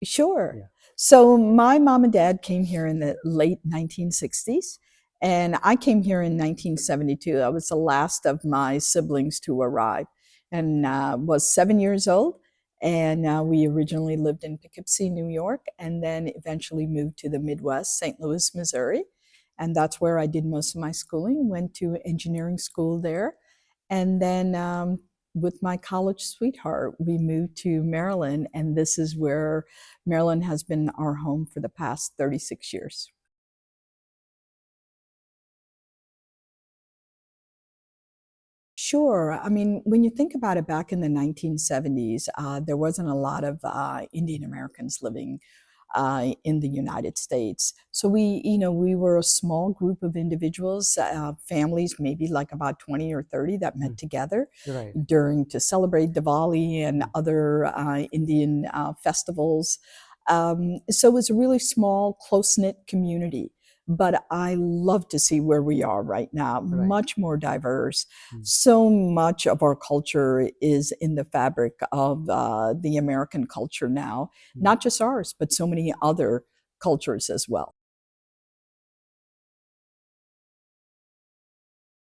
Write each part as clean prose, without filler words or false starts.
Sure. Yeah. So my mom and dad came here in the late 1960s, and I came here in 1972. I was the last of my siblings to arrive, and was 7 years old. And we originally lived in Poughkeepsie, New York, and then eventually moved to the Midwest, St. Louis, Missouri. And that's where I did most of my schooling, went to engineering school there. And then with my college sweetheart, we moved to Maryland, and this is where Maryland has been our home for the past 36 years. Sure. I mean, when you think about it, back in the 1970s, there wasn't a lot of Indian Americans living in the United States. So we were a small group of individuals, families, maybe like about 20 or 30 that met Mm. together Right. during to celebrate Diwali and Mm. other Indian festivals. So it was a really small, close-knit community. But I love to see where we are right now, Right. much more diverse. Mm. So much of our culture is in the fabric of the American culture now, Mm. not just ours, but so many other cultures as well.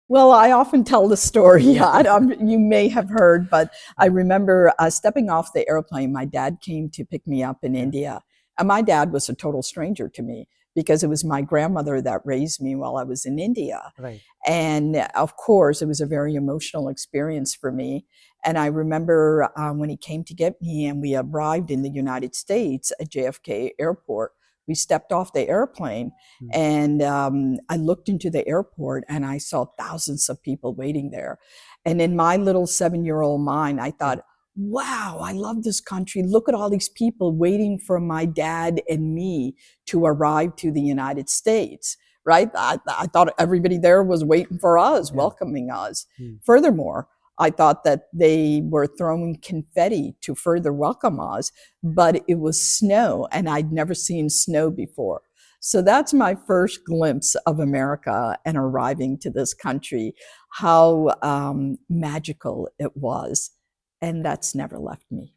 Well, I often tell the story. You may have heard, but I Yeah. remember stepping off the airplane. My dad came to pick me up in Yeah. India. And my dad was a total stranger to me because it was my grandmother that raised me while I was in India. Right. And of course, it was a very emotional experience for me. And I remember when he came to get me and we arrived in the United States at JFK Airport, we stepped off the airplane Mm. and I looked into the airport and I saw thousands of people waiting there. And in my little 7-year-old mind, I Yeah. thought, wow, I love this country. Look at all these people waiting for my dad and me to arrive to the United States, right? I thought everybody there was waiting for us, Yeah. welcoming us. Mm. Furthermore, I thought that they were throwing confetti to further welcome us, but it was snow, and I'd never seen snow before. So that's my first glimpse of America and arriving to this country, how magical it was. And that's never left me.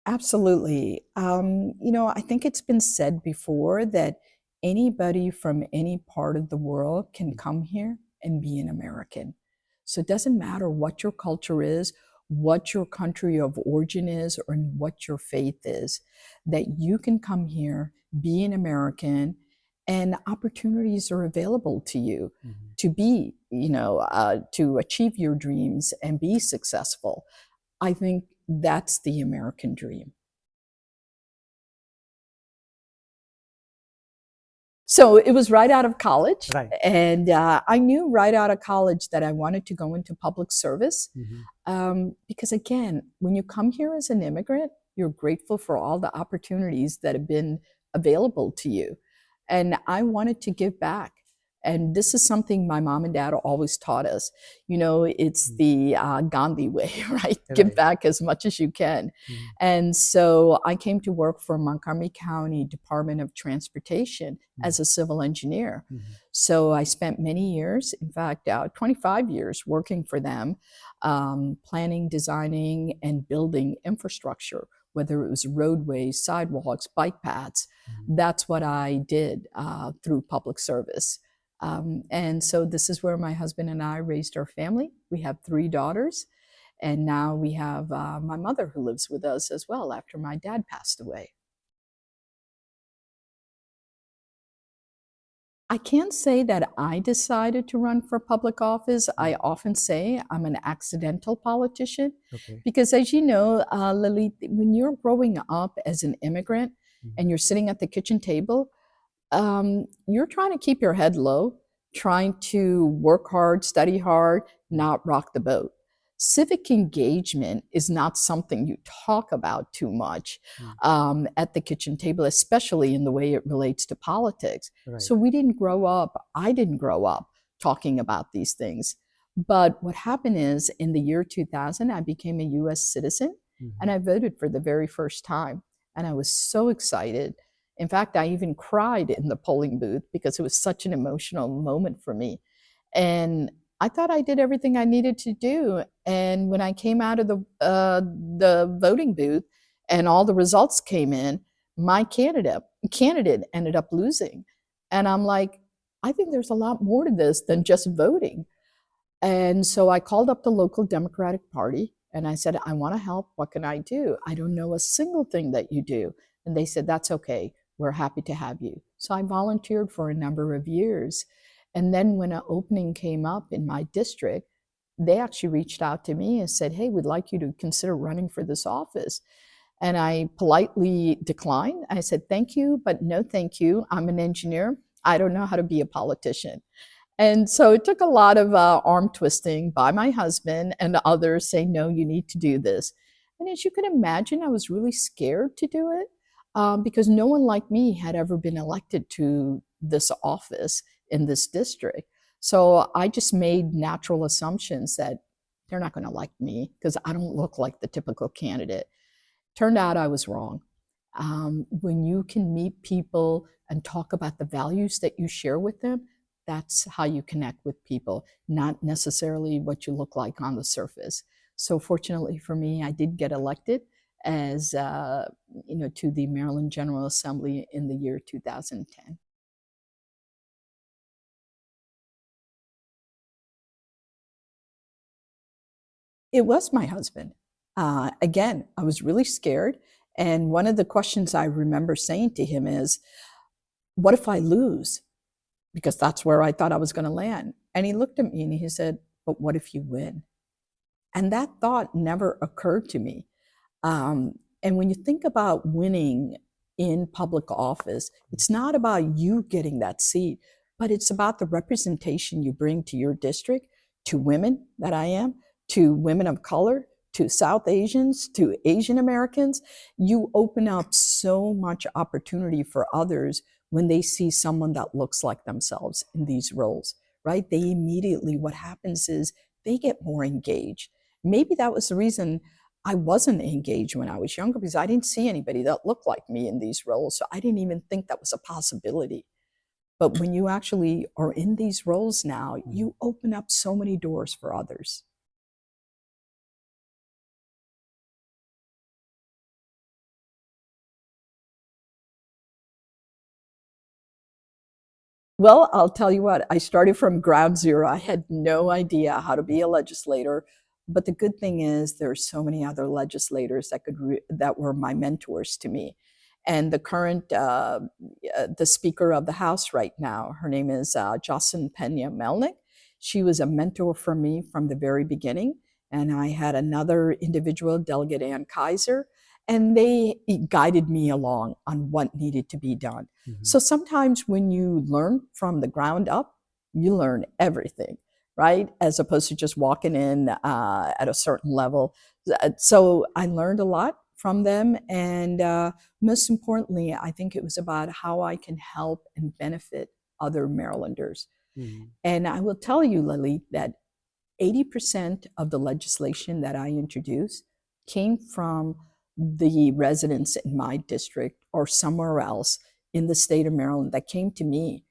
Absolutely. I think it's been said before that anybody from any part of the world can Mm. come here and be an American. So it doesn't matter what your culture is, what your country of origin is, or what your faith is, that you can come here, be an American, and opportunities are available to you Mhm. to be, to achieve your dreams and be successful. I think that's the American dream. So it was right out of college. Right. And I knew right out of college that I wanted to go into public service. Mhm. Because again, when you come here as an immigrant, you're grateful for all the opportunities that have been available to you. And I wanted to give back. And this is something my mom and dad always taught us. It's Mm. the Gandhi way, right? Give Right. back as much as you can. Mhm. And so I came to work for Montgomery County Department of Transportation Mm. as a civil engineer. Mhm. So I spent many years, in fact, 25 years working for them, planning, designing, and building infrastructure, whether it was roadways, sidewalks, bike paths. Mhm. That's what I did through public service. And so this is where my husband and I raised our family. We have 3 daughters. And now we have my mother who lives with us as well after my dad passed away. I can't say that I decided to run for public office. I Mm. often say I'm an accidental politician Okay. because, as you know, Lily, when you're growing up as an immigrant Mhm. and you're sitting at the kitchen table, you're trying to keep your head low, trying to work hard, study hard, Mm. not rock the boat. Civic engagement is not something you talk about too much Mm. at the kitchen table, especially in the way it relates to politics. Right. So we didn't grow up, I didn't grow up talking about these things. But what happened is in the year 2000, I became a US citizen Mhm. and I voted for the very first time. And I was so excited. In fact, I even cried in the polling booth because it was such an emotional moment for me. And I thought I did everything I needed to do. And when I came out of the voting booth and all the results came in, my candidate ended up losing. And I'm like, I think there's a lot more to this than just voting. And so I called up the local Democratic Party and I said, I want to help. What can I do? I don't know a single thing that you do. And they said, that's okay. We're happy to have you. So I volunteered for a number of years. And then when an opening came up in my district, they actually reached out to me and said, hey, we'd like you to consider running for this office. And I politely declined. I said, thank you, but no thank you. I'm an engineer. I don't know how to be a politician. And so it took a lot of arm twisting by my husband and others saying, no, you need to do this. And as you can imagine, I was really scared to do it because no one like me had ever been elected to this office in this district. So I just made natural assumptions that they're not going to like me because I don't look like the typical candidate. Turned out I was wrong. When you can meet people and talk about the values that you share with them, that's how you connect with people, not necessarily what you look like on the surface. So fortunately for me, I did get elected as to the Maryland General Assembly in the year 2010. It was my husband. Again, I was really scared. And one of the questions I remember saying to him is, what if I lose? Because that's where I thought I was going to land. And he looked at me and he said, but what if you win? And that thought never occurred to me. And when you think about winning in public office, it's not about you getting that seat, but it's about the representation you bring to your district, to women that I am, to women of color, to South Asians, to Asian Americans. You open up so much opportunity for others when they see someone that looks like themselves in these roles, right? They immediately, what happens is they get more engaged. Maybe that was the reason I wasn't engaged when I was younger, because I didn't see anybody that looked like me in these roles. So I didn't even think that was a possibility. But when you actually are in these roles now, you open up so many doors for others. Well, I'll tell you what, I started from ground zero. I had no idea how to be a legislator. But the good thing is there are so many other legislators that were my mentors to me. And the current, the Speaker of the House right now, her name is Jocelyn Pena Melnick. She was a mentor for me from the very beginning. And I had another individual, Delegate Ann Kaiser, and they guided me along on what needed to be done. So sometimes when you learn from the ground up, you learn everything, right? As opposed to just walking in at a certain level. So I learned a lot from them. And most importantly, I think it was about how I can help and benefit other Marylanders. And I will tell you, Lily, that 80% of the legislation that I introduced came from the residents in my district or somewhere else in the state of Maryland that came to me,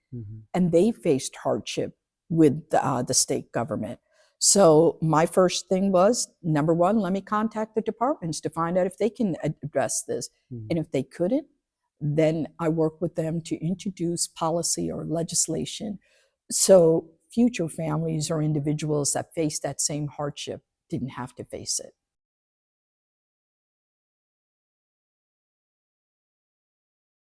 and they faced hardship with the state government. So my first thing was, number one, let me contact the departments to find out if they can address this. And if they couldn't, then I work with them to introduce policy or legislation so future families or individuals that face that same hardship didn't have to face it.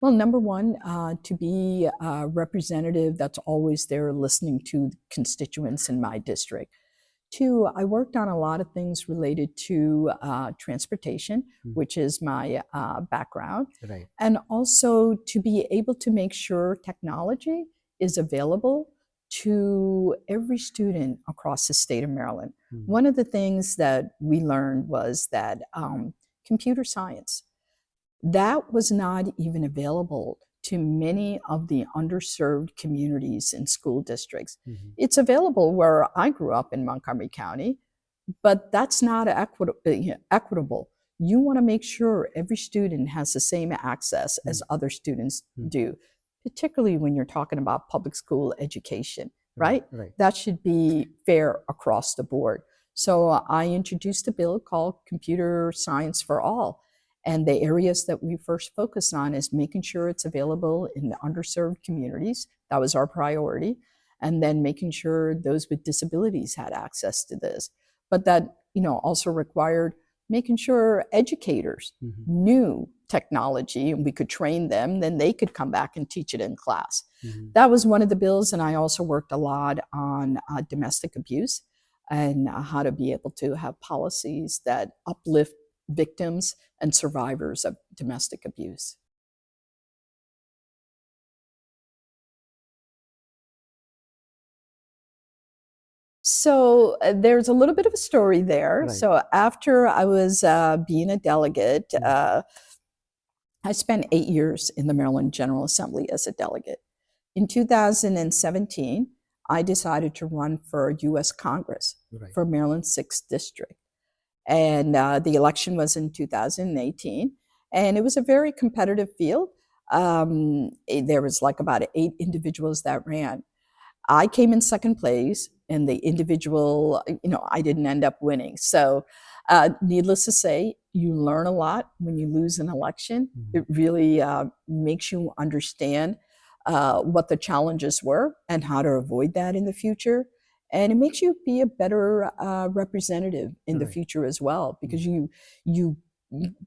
Well, number one, to be a representative that's always there listening to constituents in my district. Two, I worked on a lot of things related to transportation, which is my background. Right. And also to be able to make sure technology is available to every student across the state of Maryland. One of the things that we learned was that computer science, that was not even available to many of the underserved communities in school districts. It's available where I grew up in Montgomery County, but that's not equitable. You want to make sure every student has the same access as other students do, particularly when you're talking about public school education. right? Right. That should be fair across the board. So I introduced a bill called Computer Science for All. And the areas that we first focused on is making sure it's available in the underserved communities. That was our priority. And then making sure those with disabilities had access to this. But that, also required making sure educators knew technology and we could train them, then they could come back and teach it in class. That was one of the bills. And I also worked a lot on domestic abuse and how to be able to have policies that uplift victims and survivors of domestic abuse. So there's a little bit of a story there. Right. So after I was being a delegate, I spent 8 years in the Maryland General Assembly as a delegate. In 2017, I decided to run for U.S. Congress for Maryland's 6th District. And the election was in 2018. And it was a very competitive field. There was like about 8 individuals that ran. I came in second place, and the individual, I didn't end up winning. So, needless to say, you learn a lot when you lose an election. It really makes you understand what the challenges were and how to avoid that in the future. And it makes you be a better representative in the future as well, because you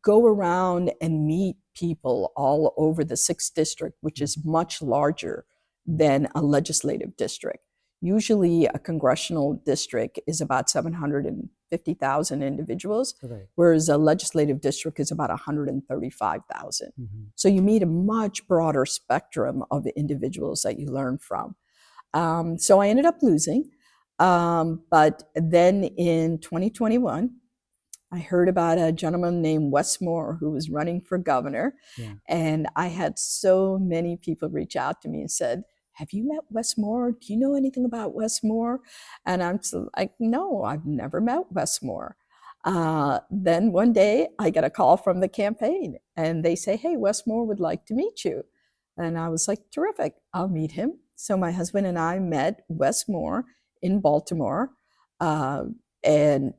go around and meet people all over the 6th District, which is much larger than a legislative district. Usually a congressional district is about 750,000 individuals, whereas a legislative district is about 135,000. So you meet a much broader spectrum of individuals that you learn from. So I ended up losing. But then in 2021, I heard about a gentleman named Wes Moore who was running for governor. And I had so many people reach out to me and said, have you met Wes Moore? Do you know anything about Wes Moore? And I'm like, no, I've never met Wes Moore. Then one day I get a call from the campaign and they say, hey, Wes Moore would like to meet you. And I was like, terrific, I'll meet him. So my husband and I met Wes Moore in Baltimore. And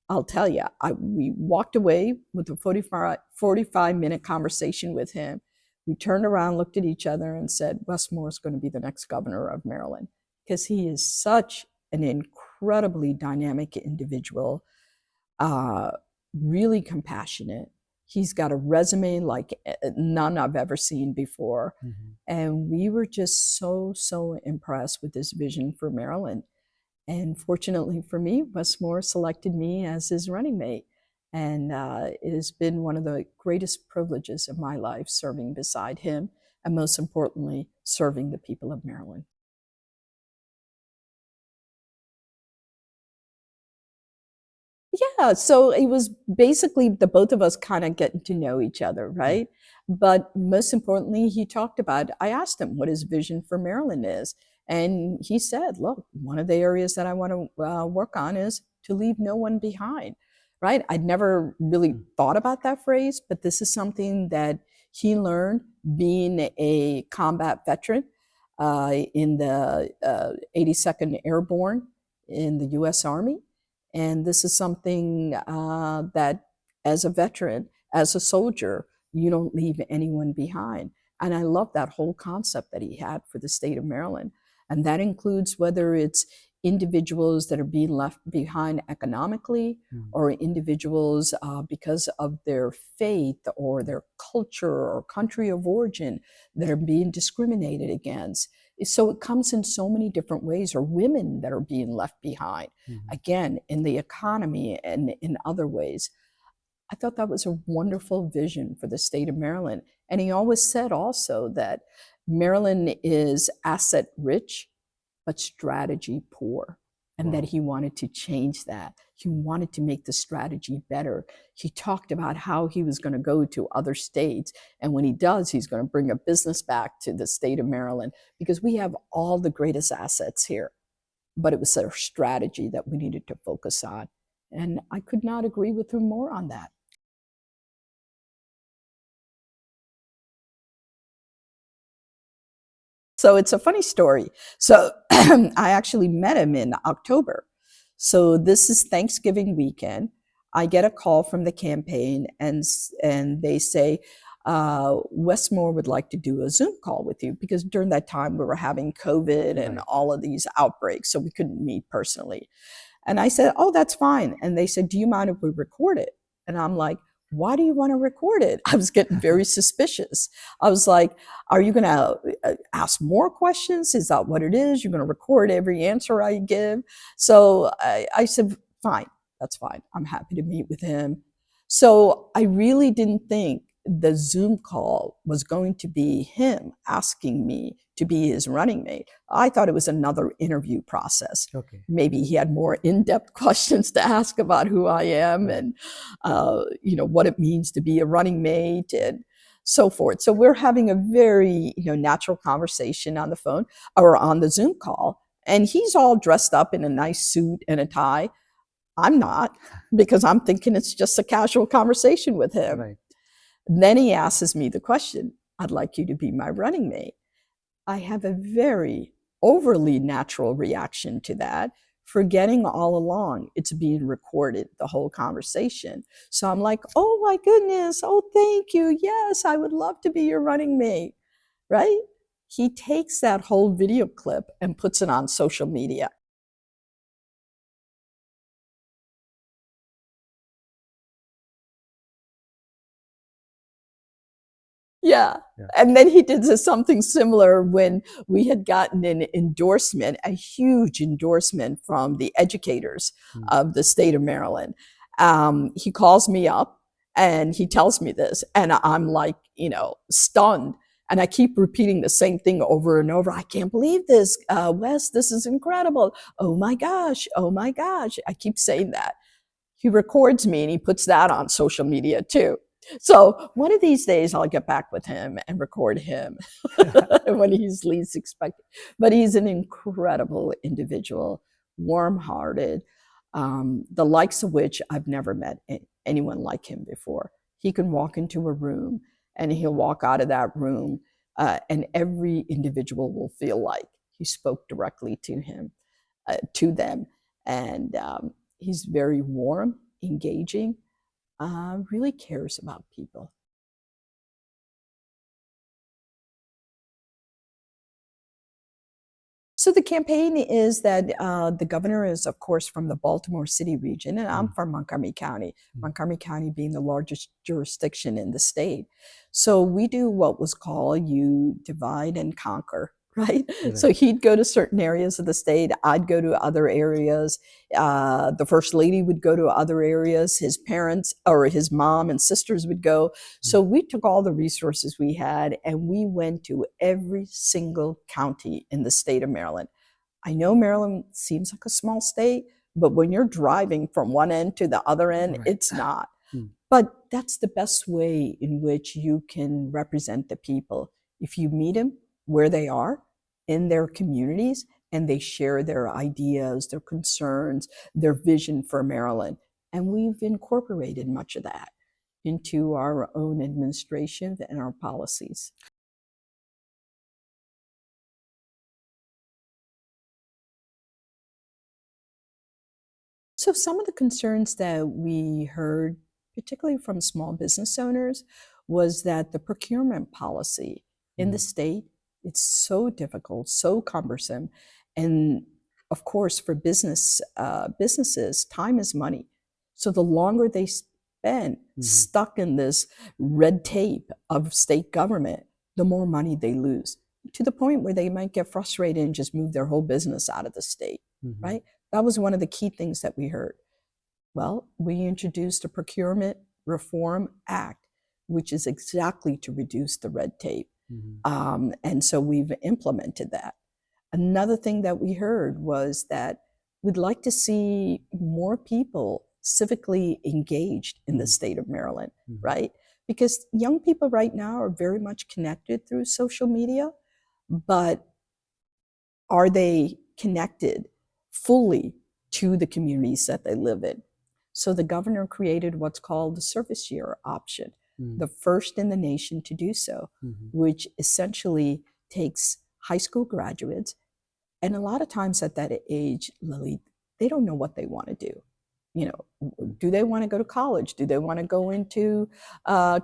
I'll tell you, we walked away with a 45-minute conversation with him. We turned around, looked at each other, and said, Wes Moore is going to be the next governor of Maryland, because he is such an incredibly dynamic individual, really compassionate. He's got a resume like none I've ever seen before. And we were just so impressed with his vision for Maryland. And fortunately for me, Wes Moore selected me as his running mate. And it has been one of the greatest privileges of my life serving beside him, and most importantly, serving the people of Maryland. Yeah, so it was basically the both of us kind of getting to know each other, right? But most importantly, he talked about, I asked him what his vision for Maryland is. And he said, look, one of the areas that I want to work on is to leave no one behind, right? I'd never really thought about that phrase, but this is something that he learned being a combat veteran in the 82nd Airborne in the US Army. And this is something that, as a veteran, as a soldier, you don't leave anyone behind. And I love that whole concept that he had for the state of Maryland. And that includes whether it's individuals that are being left behind economically, or individuals because of their faith or their culture or country of origin that are being discriminated against. So it comes in so many different ways, or women that are being left behind, again, in the economy and in other ways. I thought that was a wonderful vision for the state of Maryland. And he always said also that Maryland is asset rich, but strategy poor, and that he wanted to change that. He wanted to make the strategy better. He talked about how he was going to go to other states. And when he does, he's going to bring a business back to the state of Maryland, because we have all the greatest assets here. But it was our strategy that we needed to focus on. And I could not agree with him more on that. So it's a funny story. So I actually met him in October. So this is Thanksgiving weekend. I get a call from the campaign, and they say, Westmore would like to do a Zoom call with you, because during that time we were having COVID and all of these outbreaks, so we couldn't meet personally. And I said, oh, that's fine. And they said, do you mind if we record it? And I'm like, why do you want to record it? I was getting very suspicious. I was like, are you going to ask more questions? Is that what it is? You're going to record every answer I give? So I said, fine, that's fine. I'm happy to meet with him. So I really didn't think the Zoom call was going to be him asking me to be his running mate. I thought it was another interview process. Okay. Maybe he had more in-depth questions to ask about who I am and what it means to be a running mate and so forth. So we're having a very natural conversation on the phone or on the Zoom call, and he's all dressed up in a nice suit and a tie. I'm not, because I'm thinking it's just a casual conversation with him. Right. Then he asks me the question, I'd like you to be my running mate. I have a very overly natural reaction to that, forgetting all along it's being recorded, the whole conversation. So I'm like, oh my goodness, oh, thank you. Yes, I would love to be your running mate, right? He takes that whole video clip and puts it on social media. Yeah. And then he did something similar when we had gotten an endorsement, a huge endorsement from the educators of the state of Maryland. He calls me up and he tells me this, and I'm like, stunned. And I keep repeating the same thing over and over. I can't believe this, Wes, this is incredible. Oh my gosh, oh my gosh. I keep saying that. He records me and he puts that on social media too. So one of these days I'll get back with him and record him when he's least expected. But he's an incredible individual, warm-hearted, the likes of which I've never met anyone like him before. He can walk into a room and he'll walk out of that room and every individual will feel like he spoke directly to them. And he's very warm, engaging, really cares about people. So the campaign is that the governor is, of course, from the Baltimore City region, and I'm from Montgomery County, Montgomery County being the largest jurisdiction in the state. So we do what was called you divide and conquer, right? So he'd go to certain areas of the state, I'd go to other areas. The first lady would go to other areas, his parents or his mom and sisters would go. So we took all the resources we had and we went to every single county in the state of Maryland. I know Maryland seems like a small state, but when you're driving from one end to the other end, it's not. But that's the best way in which you can represent the people. If you meet them where they are in their communities and they share their ideas, their concerns, their vision for Maryland. And we've incorporated much of that into our own administration and our policies. So some of the concerns that we heard, particularly from small business owners, was that the procurement policy in the state, it's so difficult, so cumbersome. And of course, for businesses, time is money. So the longer they spend stuck in this red tape of state government, the more money they lose, to the point where they might get frustrated and just move their whole business out of the state, right? That was one of the key things that we heard. Well, we introduced a Procurement Reform Act, which is exactly to reduce the red tape. And so we've implemented that. Another thing that we heard was that we'd like to see more people civically engaged in the state of Maryland, right? Because young people right now are very much connected through social media, but are they connected fully to the communities that they live in? So the governor created what's called the service year option, the first in the nation to do so, which essentially takes high school graduates. And a lot of times at that age, Lily, they don't know what they want to do. You know, do they want to go to college? Do they want to go into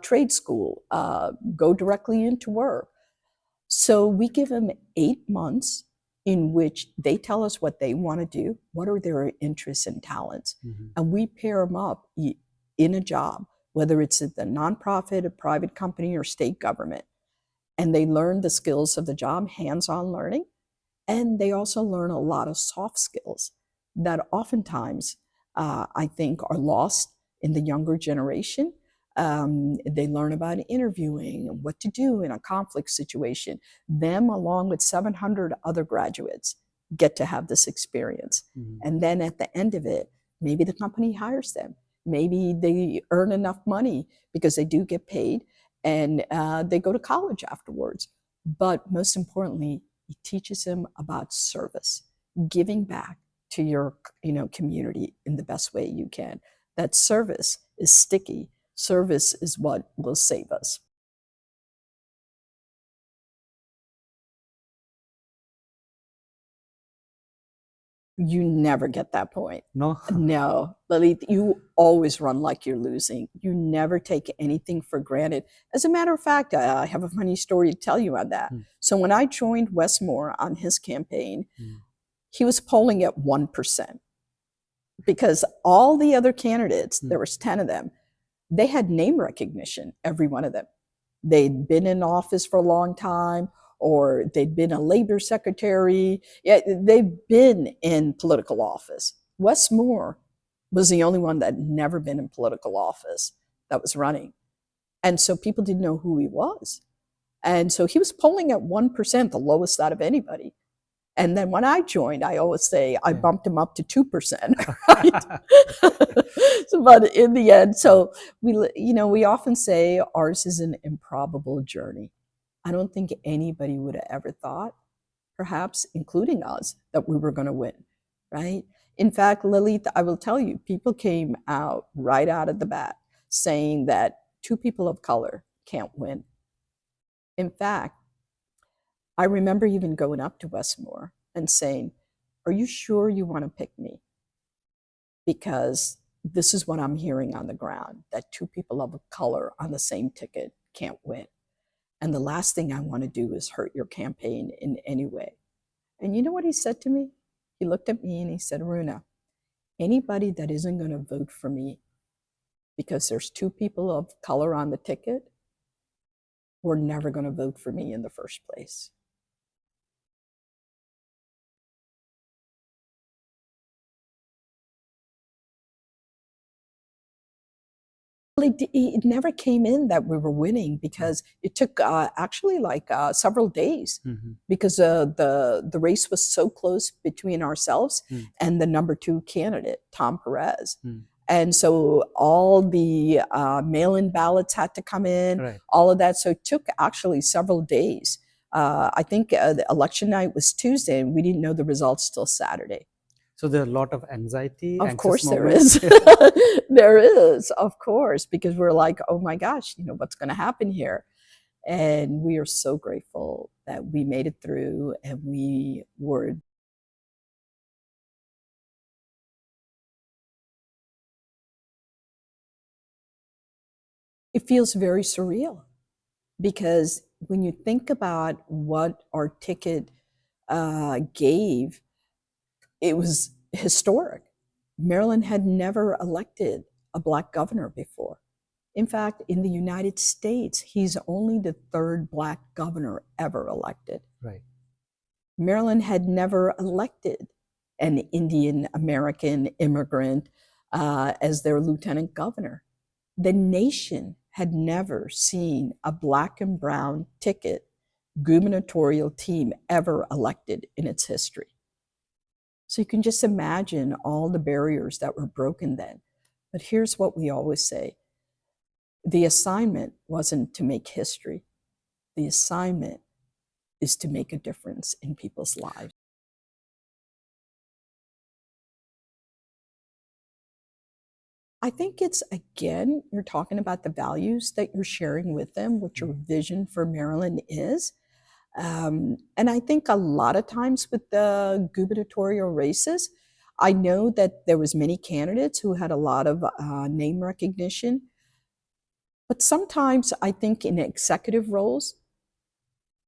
trade school, go directly into work? So we give them 8 months in which they tell us what they want to do, what are their interests and talents, and we pair them up in a job, whether it's at the nonprofit, a private company, or state government. And they learn the skills of the job, hands-on learning, and they also learn a lot of soft skills that oftentimes I think are lost in the younger generation. They learn about interviewing and what to do in a conflict situation. Them, along with 700 other graduates, get to have this experience. And then at the end of it, maybe the company hires them. Maybe they earn enough money because they do get paid, and they go to college afterwards. But most importantly, it teaches them about service, giving back to your community in the best way you can. That service is sticky. Service is what will save us. You never get that point. No? No, Lalit, you always run like you're losing. You never take anything for granted. As a matter of fact, I have a funny story to tell you on that. So when I joined Westmore on his campaign, he was polling at 1%, because all the other candidates, there was 10 of them, they had name recognition, every one of them. They'd been in office for a long time, or they'd been a labor secretary. Yeah, they've been in political office. Westmore was the only one that had never been in political office that was running. And so people didn't know who he was. And so he was polling at 1%, the lowest out of anybody. And then when I joined, I always say I bumped him up to 2%, right? But in the end, so we often say ours is an improbable journey. I don't think anybody would have ever thought, perhaps including us, that we were going to win, right? In fact, Lilith, I will tell you, people came out right out of the bat saying that two people of color can't win. In fact, I remember even going up to Westmore and saying, are you sure you want to pick me? Because this is what I'm hearing on the ground, that two people of color on the same ticket can't win. And the last thing I want to do is hurt your campaign in any way. And you know what he said to me? He looked at me and he said, Aruna, anybody that isn't going to vote for me because there's two people of color on the ticket, we're never going to vote for me in the first place. It never came in that we were winning, because it took actually like several days, because the race was so close between ourselves and the number 2 candidate, Tom Perez. And so all the mail-in ballots had to come in, all of that. So it took actually several days. I think the election night was Tuesday, and we didn't know the results till Saturday. So there are a lot of anxiety. Of course there is. There is, of course, because we're like, oh my gosh, what's going to happen here? And we are so grateful that we made it through, and we were. It feels very surreal, because when you think about what our ticket gave, it was historic. Maryland had never elected a Black governor before. In fact, in the United States, he's only the 3rd Black governor ever elected. Maryland had never elected an Indian American immigrant as their lieutenant governor. The nation had never seen a Black and brown ticket gubernatorial team ever elected in its history. So you can just imagine all the barriers that were broken then. But here's what we always say. The assignment wasn't to make history. The assignment is to make a difference in people's lives. I think it's, again, you're talking about the values that you're sharing with them, what your vision for Maryland is. And I think a lot of times with the gubernatorial races, I know that there was many candidates who had a lot of name recognition, but sometimes I think in executive roles,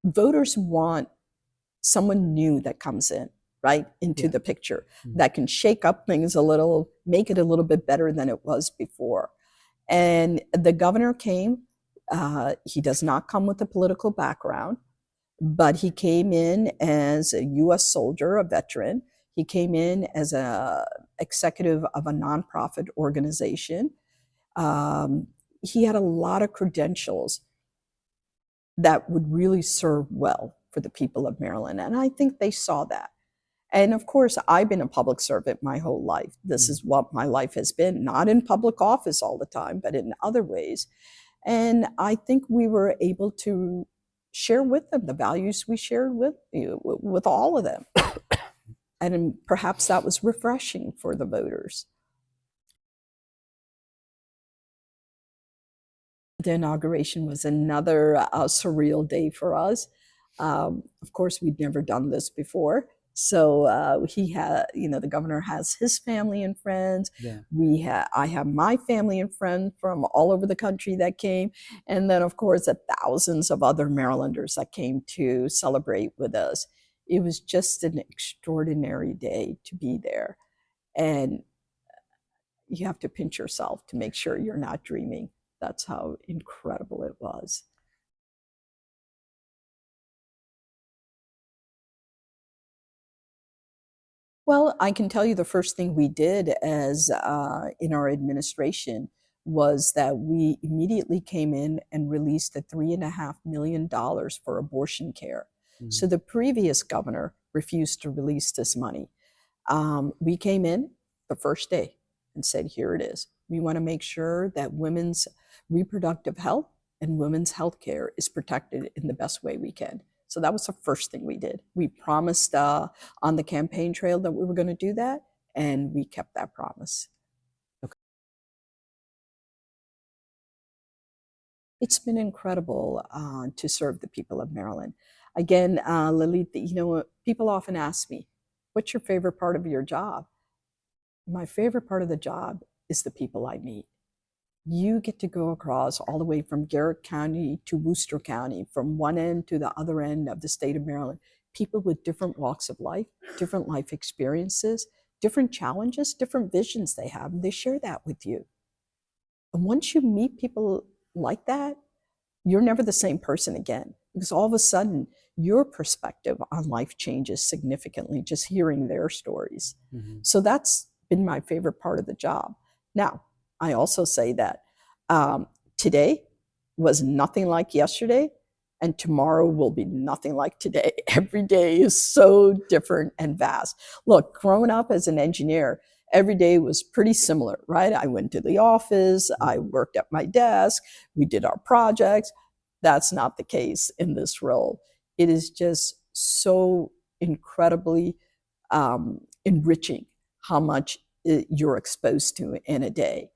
voters want someone new that comes in, right, into Yeah. the picture Mm. that can shake up things a little, make it a little bit better than it was before. And the governor came. He does not come with a political background, but he came in as a U.S. soldier, a veteran. He came in as a executive of a nonprofit organization. Um, he had a lot of credentials that would really serve well for the people of Maryland, and I think they saw that. And of course, I've been a public servant my whole life. This is what my life has been, not in public office all the time, but in other ways. And I think we were able to share with them the values we shared with all of them. And perhaps that was refreshing for the voters. The inauguration was another surreal day for us. Of course, we'd never done this before. So he had, the governor has his family and friends. Yeah. I have my family and friends from all over the country that came, and then of course thousands of other Marylanders that came to celebrate with us. It was just an extraordinary day to be there, and you have to pinch yourself to make sure you're not dreaming. That's how incredible it was. Well, I can tell you the first thing we did as in our administration was that we immediately came in and released the $3.5 million for abortion care. So the previous governor refused to release this money. We came in the first day and said, here it is. We want to make sure that women's reproductive health and women's health care is protected in the best way we can. So that was the first thing we did. We promised on the campaign trail that we were going to do that, and we kept that promise. Okay. It's been incredible to serve the people of Maryland. Again, Lilith, people often ask me, what's your favorite part of your job? My favorite part of the job is the people I meet. You get to go across all the way from Garrett County to Worcester County, from one end to the other end of the state of Maryland. People with different walks of life, different life experiences, different challenges, different visions they have, and they share that with you. And once you meet people like that, you're never the same person again, because all of a sudden your perspective on life changes significantly just hearing their stories. Mm-hmm. So that's been my favorite part of the job. Now, I also say that today was nothing like yesterday, and tomorrow will be nothing like today. Every day is so different and vast. Look, growing up as an engineer, every day was pretty similar, right? I went to the office, I worked at my desk, we did our projects. That's not the case in this role. It is just so incredibly enriching how much you're exposed to in a day.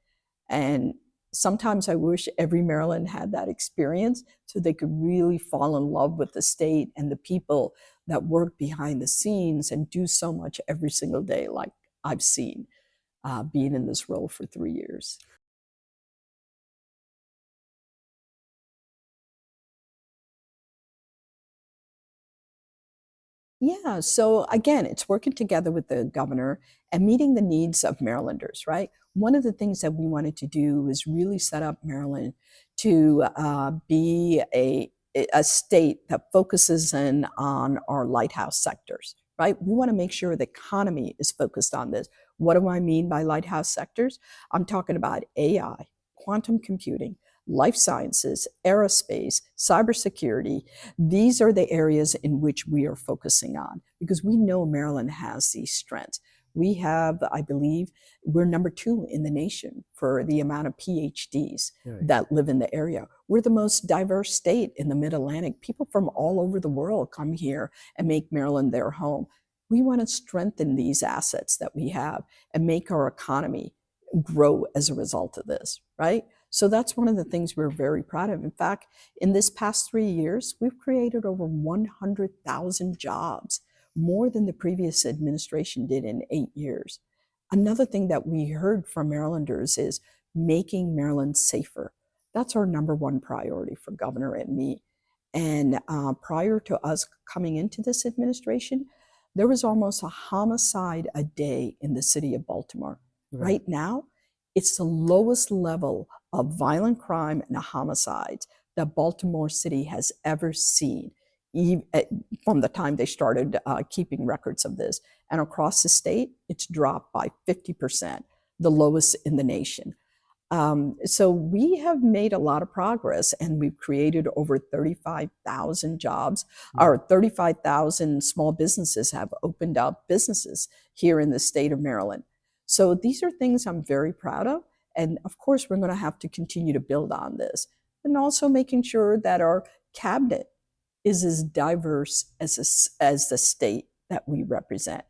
And sometimes I wish every Maryland had that experience so they could really fall in love with the state and the people that work behind the scenes and do so much every single day, like I've seen being in this role for 3 years. Yeah, so again, it's working together with the governor and meeting the needs of Marylanders, right? One of the things that we wanted to do is really set up Maryland to be a state that focuses in on our lighthouse sectors, right? We want to make sure the economy is focused on this. What do I mean by lighthouse sectors? I'm talking about AI, quantum computing, life sciences, aerospace, cybersecurity. These are the areas in which we are focusing on because we know Maryland has these strengths. We have, I believe, we're number 2 in the nation for the amount of PhDs that live in the area. We're the most diverse state in the Mid-Atlantic. People from all over the world come here and make Maryland their home. We want to strengthen these assets that we have and make our economy grow as a result of this, right? So that's one of the things we're very proud of. In fact, in this past 3 years, we've created over 100,000 jobs, more than the previous administration did in 8 years. Another thing that we heard from Marylanders is making Maryland safer. That's our number one priority for Governor and me. And prior to us coming into this administration, there was almost a homicide a day in the city of Baltimore. Right now, it's the lowest level of violent crime and homicides that Baltimore City has ever seen from the time they started keeping records of this. And across the state, it's dropped by 50%, the lowest in the nation. So we have made a lot of progress, and we've created over 35,000 jobs. Our 35,000 small businesses have opened up businesses here in the state of Maryland. So these are things I'm very proud of. And of course, we're going to have to continue to build on this. And also making sure that our cabinet is as diverse as the state that we represent.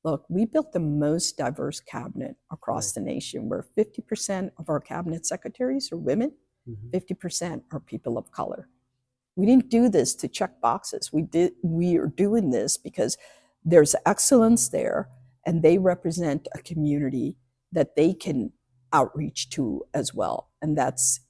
Look, we built the most diverse cabinet across the nation, where 50% of our cabinet secretaries are women, 50% are people of color. We didn't do this to check boxes. We are doing this because there's excellence there, and they represent a community that they can outreach to as well. And that's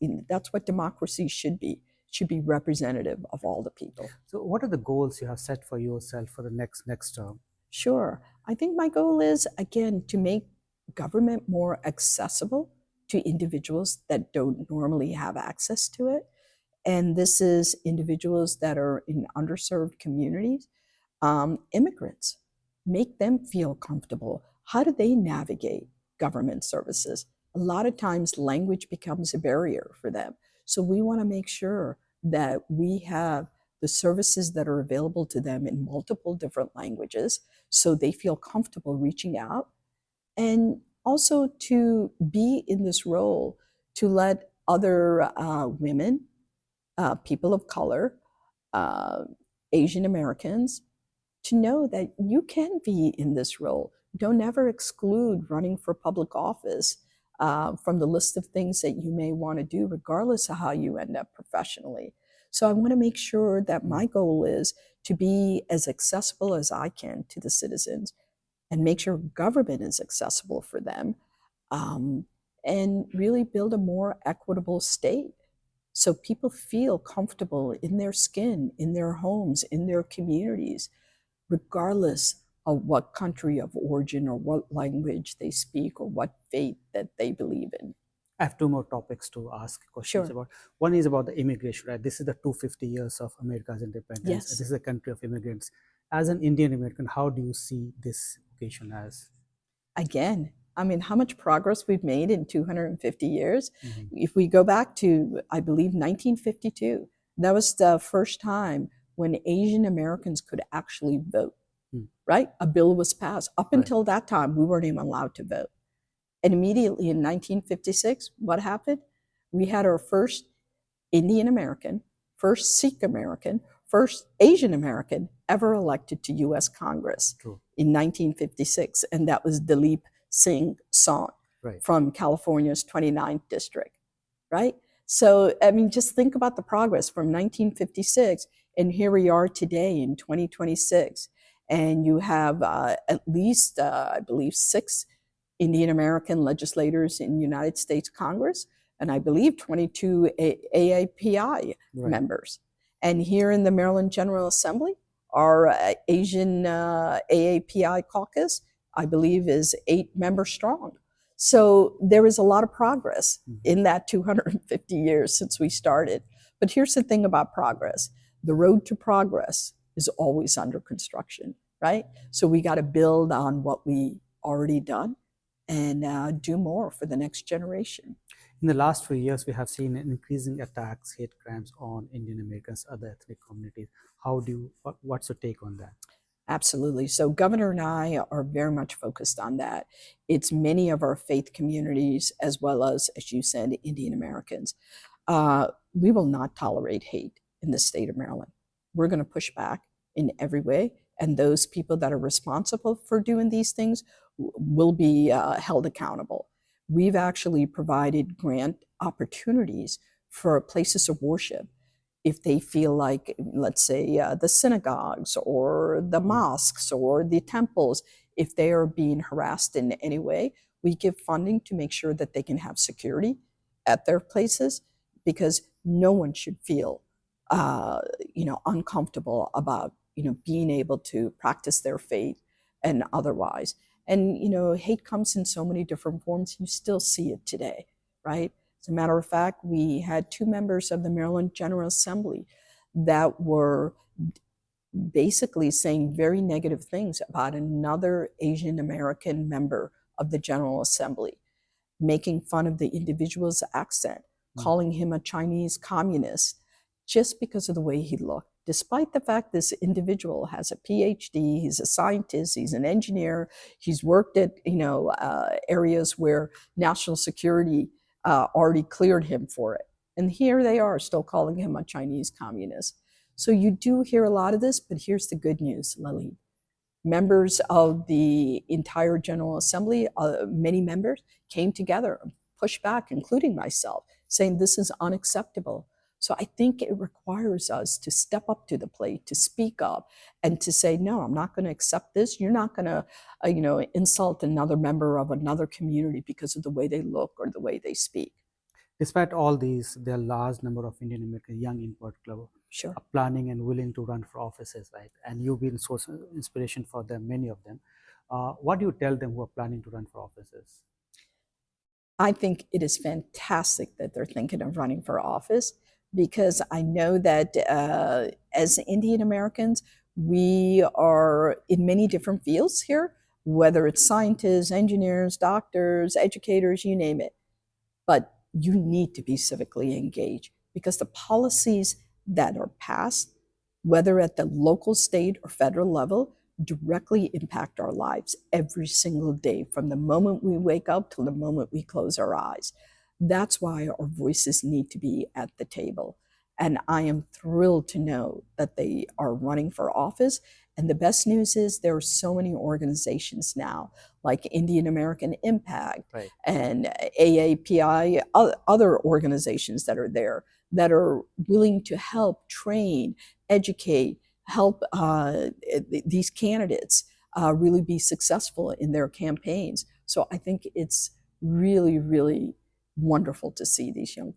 what democracy should be. It should be representative of all the people. So what are the goals you have set for yourself for the next term? Sure. I think my goal is, again, to make government more accessible to individuals that don't normally have access to it. And this is individuals that are in underserved communities, immigrants. Make them feel comfortable. How do they navigate government services? A lot of times language becomes a barrier for them. So we want to make sure that we have the services that are available to them in multiple different languages, so they feel comfortable reaching out. And also to be in this role to let other women, people of color, Asian Americans, to know that you can be in this role. Don't ever exclude running for public office from the list of things that you may want to do, regardless of how you end up professionally. So I want to make sure that my goal is to be as accessible as I can to the citizens, and make sure government is accessible for them, and really build a more equitable state so people feel comfortable in their skin, in their homes, in their communities, regardless of what country of origin or what language they speak or what faith that they believe in. I have two more topics to ask questions Sure. about. One is about the immigration, right? This is the 250 years of America's independence. Yes. This is a country of immigrants. As an Indian American, how do you see this occasion as? Again, I mean, how much progress we've made in 250 years. If we go back to, I believe, 1952, that was the first time when Asian Americans could actually vote, right? A bill was passed. Up until that time, we weren't even allowed to vote. And immediately in 1956, what happened? We had our first Indian American, first Sikh American, first Asian American ever elected to U.S. Congress in 1956. And that was Dalip Singh Song from California's 29th district, right? So, I mean, just think about the progress from 1956, and here we are today in 2026. And you have at least, I believe, 6 Indian American legislators in United States Congress, and I believe 22 AAPI members. And here in the Maryland General Assembly, our Asian AAPI caucus, I believe, is 8 members strong. So there is a lot of progress in that 250 years since we started. But here's the thing about progress. The road to progress is always under construction, right? So we got to build on what we already done and do more for the next generation. In the last few years, we have seen increasing attacks, hate crimes on Indian Americans, other ethnic communities. What's your take on that? Absolutely. So Governor and I are very much focused on that. It's many of our faith communities, as well as you said, Indian Americans. We will not tolerate hate in the state of Maryland. We're going to push back in every way, and those people that are responsible for doing these things will be held accountable. we've actually provided grant opportunities for places of worship if they feel like, let's say, the synagogues or the mosques or the temples, if they are being harassed in any way, we give funding to make sure that they can have security at their places, because no one should feel, uncomfortable about, being able to practice their faith and otherwise. And, hate comes in so many different forms. You still see it today, right? As a matter of fact, we had 2 members of the Maryland General Assembly that were basically saying very negative things about another Asian American member of the General Assembly, making fun of the individual's accent, calling him a Chinese communist, just because of the way he looked. Despite the fact this individual has a PhD, he's a scientist, he's an engineer, he's worked at areas where national security already cleared him for it. And here they are still calling him a Chinese communist. So you do hear a lot of this, but here's the good news, Lily. Members of the entire General Assembly, many members, came together and pushed back, including myself, saying this is unacceptable. So I think it requires us to step up to the plate, to speak up, and to say, no, I'm not going to accept this. You're not going to, insult another member of another community because of the way they look or the way they speak. Despite all these, there are a large number of Indian American young in particular Sure. are planning and willing to run for offices, right? And you've been source of inspiration for them, many of them. What do you tell them who are planning to run for offices? I think it is fantastic that they're thinking of running for office, because I know that as Indian Americans, we are in many different fields here, whether it's scientists, engineers, doctors, educators, you name it. But you need to be civically engaged, because the policies that are passed, whether at the local, state, or federal level, directly impact our lives every single day, from the moment we wake up till the moment we close our eyes. That's why our voices need to be at the table. And I am thrilled to know that they are running for office. And the best news is there are so many organizations now, like Indian American Impact, Right. and AAPI, other organizations that are there that are willing to help train, educate, help these candidates really be successful in their campaigns. So I think it's really, really wonderful to see these young people.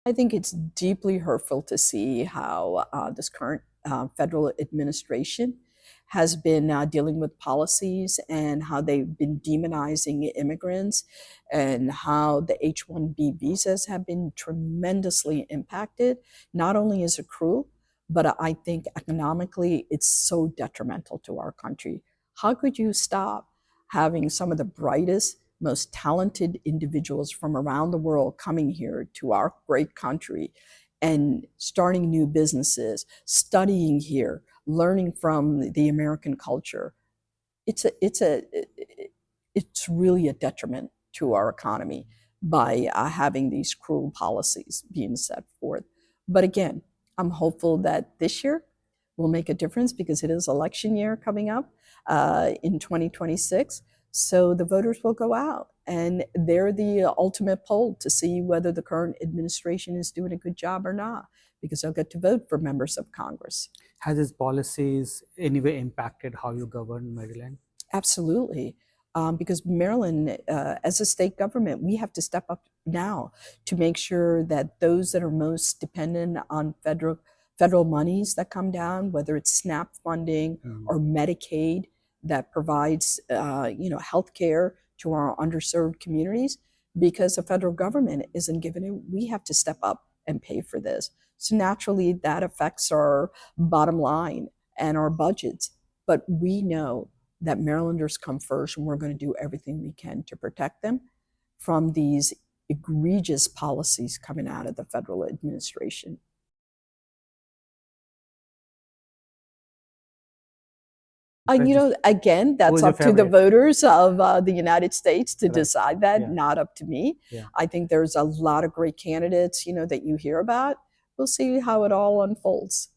I think it's deeply hurtful to see how this current federal administration has been dealing with policies, and how they've been demonizing immigrants, and how the H-1B visas have been tremendously impacted. Not only is it cruel, but I think economically it's so detrimental to our country. How could you stop having some of the brightest, most talented individuals from around the world coming here to our great country and starting new businesses, studying here, learning from the American culture? It's really a detriment to our economy by having these cruel policies being set forth. But again, I'm hopeful that this year will make a difference, because it is election year coming up in 2026. So the voters will go out, and they're the ultimate poll to see whether the current administration is doing a good job or not, because they'll get to vote for members of Congress. Has its policies anyway impacted how you govern Maryland? Absolutely. Because Maryland, as a state government, we have to step up now to make sure that those that are most dependent on federal monies that come down, whether it's SNAP funding or Medicaid that provides health care to our underserved communities, because the federal government isn't giving it, we have to step up and pay for this. So naturally, that affects our bottom line and our budgets. But we know that Marylanders come first, and we're going to do everything we can to protect them from these egregious policies coming out of the federal administration. Again, that's up to the voters of the United States to decide that, not up to me. I think there's a lot of great candidates, that you hear about. We'll see how it all unfolds.